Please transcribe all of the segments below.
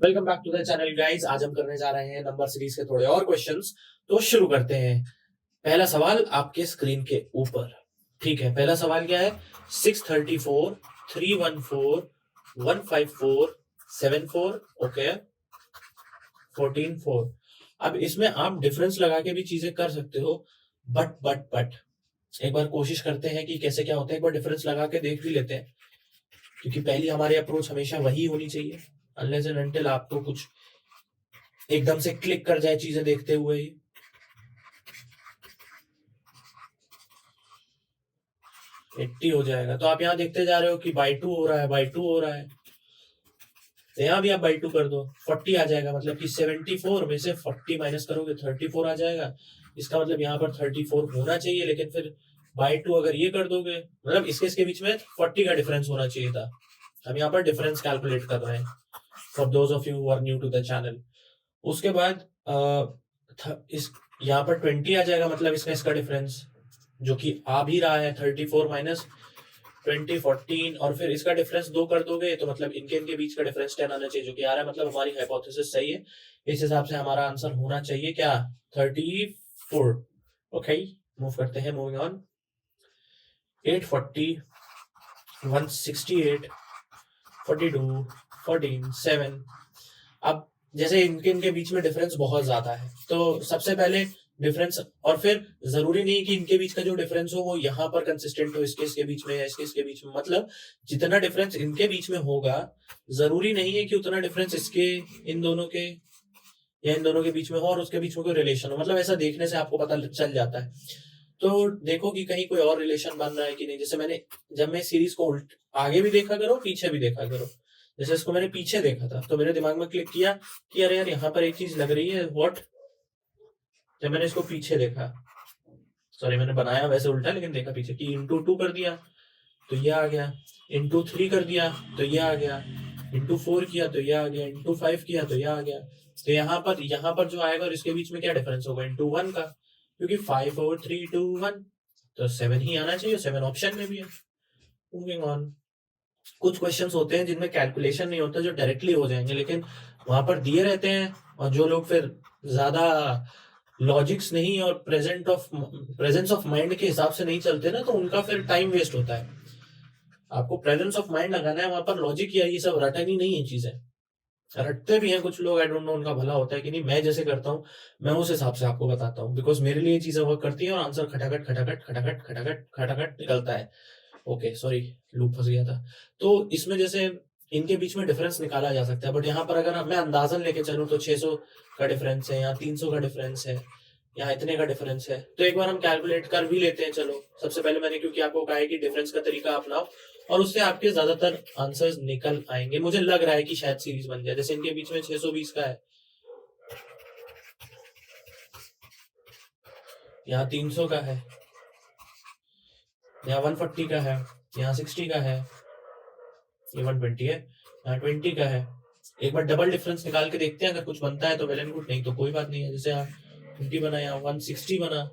Welcome back to the channel guys. आज हम करने जा रहे हैं नंबर सीरीज के थोड़े और क्वेश्चंस। तो शुरू करते हैं। पहला सवाल आपके स्क्रीन के ऊपर। ठीक है, पहला सवाल क्या है? 634 314 154 74 ओके 144। अब इसमें आप डिफरेंस लगा के भी चीजें कर सकते हो, बट एक बार कोशिश करते हैं कि कैसे क्या होता है। एक बार डिफरेंस लगा के देख भी लेते हैं, क्योंकि पहली हमारी अप्रोच हमेशा वही होनी चाहिए, अनलेस एंड अनटिल आपको कुछ एकदम से क्लिक कर जाए चीजें देखते हुए ही। एट्टी हो जाएगा, तो आप यहाँ देखते जा रहे हो कि बाई टू हो रहा है, बाई टू हो रहा है, तो यहाँ भी आप बाई टू कर दो, 40 आ जाएगा। मतलब कि 74 में से 40 माइनस करोगे 34 आ जाएगा। इसका मतलब यहाँ पर 34 होना चाहिए, लेकिन फिर बाई टू अगर ये कर दोगे, मतलब इसके बीच में 40 का डिफरेंस होना चाहिए था। हम यहाँ पर डिफरेंस कैलकुलेट कर रहे हैं for those of you who are new to the channel. उसके बाद इस यहाँ पर 20 आ जाएगा, मतलब इसका डिफरेंस जो कि आ भी रहा है 34 माइनस 20 14, और फिर इसका डिफरेंस 2 कर दोगे तो मतलब इनके बीच का डिफरेंस 10 आना चाहिए, जो कि आ रहा है। मतलब हमारी हाइपोथेसिस सही है। इस हिसाब से हमारा आंसर होना चाहिए क्या? 34। ओके, मूव करते हैं, मूविंग ऑन। 840 168 42 14 7। अब जैसे इनके बीच में डिफरेंस बहुत ज्यादा है, तो सबसे पहले डिफरेंस, और फिर जरूरी नहीं कि इनके बीच का जो डिफरेंस हो वो यहाँ पर कंसिस्टेंट हो इसके बीच में या इसके बीच में। मतलब जितना डिफरेंस इनके बीच में होगा, जरूरी नहीं है कि उतना डिफरेंस इसके, इन दोनों के या इन दोनों के बीच में हो और उसके बीच में कोई रिलेशन हो। मतलब ऐसा देखने से आपको पता चल जाता है। तो देखो कि कहीं कोई और रिलेशन बन रहा है कि नहीं। जैसे जब मैं सीरीज को आगे भी देखा करो, पीछे भी देखा करो। जैसे इसको मैंने पीछे देखा था तो मेरे दिमाग में क्लिक किया कि अरे यार यहाँ पर एक चीज लग रही है, व्हाट। जब मैंने इसको पीछे देखा, सॉरी मैंने बनाया वैसे उल्टा, लेकिन देखा पीछे कि इंटू 2 कर दिया तो ये आ गया, इंटू 3 कर दिया तो ये आ गया, इंटू 4 किया तो ये आ गया, इंटू 5 किया तो ये आ गया। तो यहाँ पर जो आएगा और इसके बीच में क्या डिफरेंस होगा? इंटू 1 का, क्योंकि 5 और 3 2 1, तो 7 ही आना चाहिए। 7 ऑप्शन में भी है। Moving on. कुछ क्वेश्चंस होते हैं जिनमें कैलकुलेशन नहीं होता, जो डायरेक्टली हो जाएंगे, लेकिन वहां पर दिए रहते हैं, और जो लोग फिर ज्यादा लॉजिक्स नहीं और प्रेजेंस ऑफ माइंड के हिसाब से नहीं चलते ना, तो उनका फिर टाइम वेस्ट होता है। आपको प्रेजेंस ऑफ माइंड लगाना है, वहां पर लॉजिक या ये सब रटनी नहीं है चीजें। रटते भी हैं कुछ लोग, आई डोंट नो उनका भला होता है कि नहीं। मैं जैसे करता हूँ, मैं उस हिसाब से आपको बताता हूँ, बिकॉज मेरे लिए चीजें वर्क करती है और आंसर खटाखट खटाखट खटाखट खटाखट खटाखट निकलता है। ओके सॉरी, लूप फंस गया था। तो इसमें जैसे इनके बीच में डिफरेंस निकाला जा सकता है, बट यहाँ पर अगर मैं अंदाजन लेके चलूँ तो 600 का डिफरेंस है, यहाँ 300 का डिफरेंस है, यहाँ इतने का डिफरेंस है। तो एक बार हम कैलकुलेट कर भी लेते हैं। चलो सबसे पहले मैंने क्योंकि आपको कहा है कि डिफरेंस का तरीका अपनाओ, और उससे आपके ज्यादातर आंसर्स निकल आएंगे। मुझे लग रहा है कि शायद सीरीज बन जाए। जैसे इनके बीच में 620 का है, यहाँ 300 का है, यहाँ 140 का है, यहाँ 60 का है, ये 120 है, यहाँ 20 का है। एक बार डबल डिफरेंस निकाल के देखते हैं, अगर कुछ बनता है तो वेल एंड गुड, नहीं तो कोई बात नहीं है। जैसे यहाँ 20 बना, यहाँ 160 बना,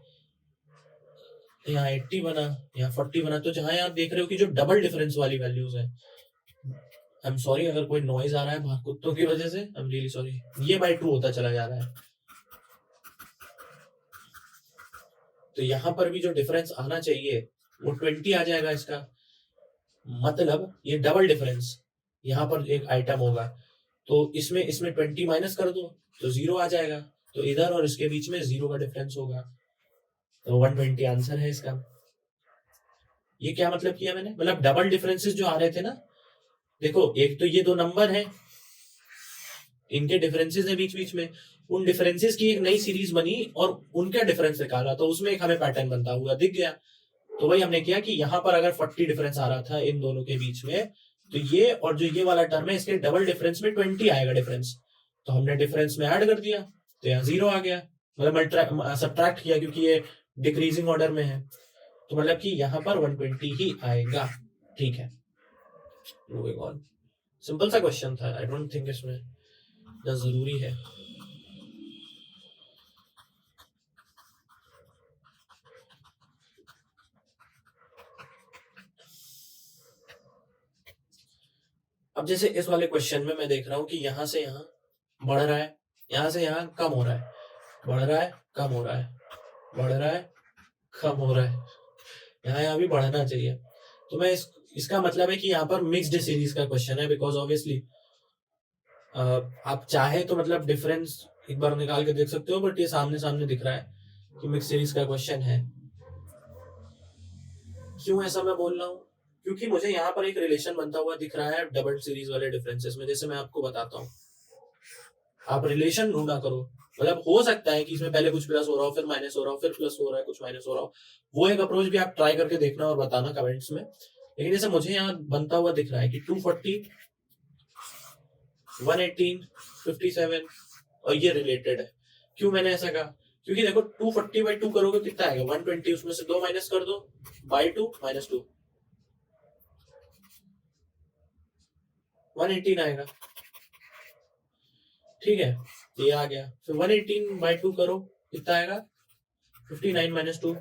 यहाँ 80 बना, यहाँ 40 बना। तो जहां आप देख रहे हो कि जो डबल डिफरेंस वाली वैल्यूज है, आई एम सॉरी अगर कोई नॉइज आ रहा है बाहर कुत्तों की वजह से, आई एम रियली सॉरी। ये बाई 2 होता चला जा रहा है। तो यहाँ पर भी जो डिफरेंस आना चाहिए वो 20 आ जाएगा इसका। मतलब ये डबल डिफरेंस, यहाँ पर एक आइटम होगा तो इसमें इसमें 20 माइनस कर दो तो 0 आ जाएगा। तो इधर और इसके बीच में 0 का डिफरेंस होगा, तो 120 आंसर है इसका। ये क्या मतलब किया मैंने? मतलब डबल डिफरेंसेस जो आ रहे थे ना, देखो एक तो ये दो नंबर है, इनके डिफरेंसेस है बीच बीच में, उन डिफरेंसेस की एक नई सीरीज बनी और उनका डिफरेंस निकाला, तो उसमें एक हमें पैटर्न बनता हुआ दिख गया। तो वही हमने किया कि यहाँ पर अगर 40 डिफरेंस आ रहा था इन दोनों के बीच में, तो ये और जो ये वाला टर्म है इसके डबल डिफरेंस में 20 आएगा डिफरेंस, तो हमने डिफरेंस में ऐड कर दिया तो यहाँ 0 आ गया। मतलब सब्ट्रैक्ट किया क्योंकि ये डिक्रीजिंग ऑर्डर में है, तो मतलब कि यहाँ पर 120 ही आएगा। ठीक है, मूविंग ऑन। सिंपल सा क्वेश्चन था, आई डोंट थिंक इसमें जरूरी है। अब जैसे इस वाले क्वेश्चन में मैं देख रहा हूं कि यहां से यहां बढ़ रहा है, यहाँ से यहाँ कम हो रहा है, बढ़ रहा है, कम हो रहा है, बढ़ रहा है, कम हो रहा है, यहाँ भी बढ़ना चाहिए। तो मैं इसका मतलब है कि यहाँ पर मिक्स्ड सीरीज का क्वेश्चन है, बिकॉज ऑब्वियसली आप चाहे तो मतलब डिफरेंस एक बार निकाल के देख सकते हो, बट ये सामने सामने दिख रहा है कि मिक्स सीरीज का क्वेश्चन है। क्यों ऐसा मैं बोल रहा हूँ? क्योंकि मुझे यहाँ पर एक रिलेशन बनता हुआ दिख रहा है डबल सीरीज वाले डिफरेंसेस में। जैसे मैं आपको बताता हूँ, आप रिलेशन ढूंढा करो, मतलब हो सकता है कि इसमें पहले कुछ प्लस हो रहा हो, फिर माइनस हो रहा हो, फिर प्लस हो रहा है, कुछ माइनस हो रहा हो। वो एक अप्रोच भी आप ट्राई करके देखना और बताना कमेंट्स में। लेकिन जैसे मुझे यहाँ बनता हुआ दिख रहा है कि 240, 118, 57 और ये रिलेटेड है। क्यों मैंने ऐसा कहा? क्योंकि देखो 240/2 करोगे कितना आएगा? 120, उसमें से 2 माइनस कर दो, बाई 2 -2, 118 आएगा। ठीक है, ये आ गया। फिर 118/2 करो, कितना आएगा? 59 - 2,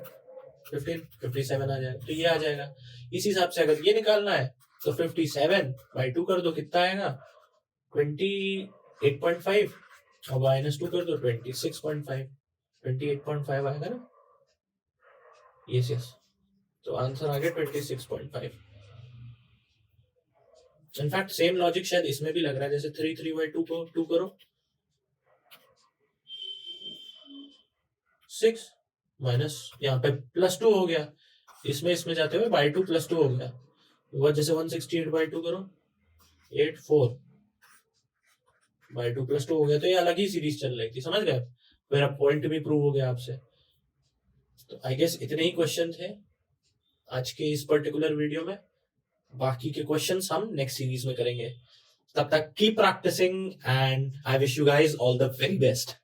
15, 57 आ जाएगा। तो ये आ जाएगा। इस हिसाब से अगर ये निकालना है तो 57/2 कर दो, कितना आएगा? 28.5 और -2 कर दो, 26.5, 28.5 आएगा ना? यस। तो आंसर आ गया 26.5। इनफैक्ट सेम लॉजिक शायद इसमें भी लग रहा है। जैसे 3/2 को 2 करो, 6 माइनस यहाँ पे +2 हो गया, इसमें जाते हुए /2 +2 हो गया। वो जैसे 168/2 करो, 84/2 +2 हो गया। तो ये अलग ही सीरीज चल रही थी, समझ गए? मेरा पॉइंट भी प्रूव हो गया आपसे। तो आई गेस इतने ही क्वेश्चन थे आज के इस पर्टिकुलर वीडियो में। बाकी के क्वेश्चंस हम नेक्स्ट सीरीज में करेंगे। तब तक keep practising and I wish you guys all the very best.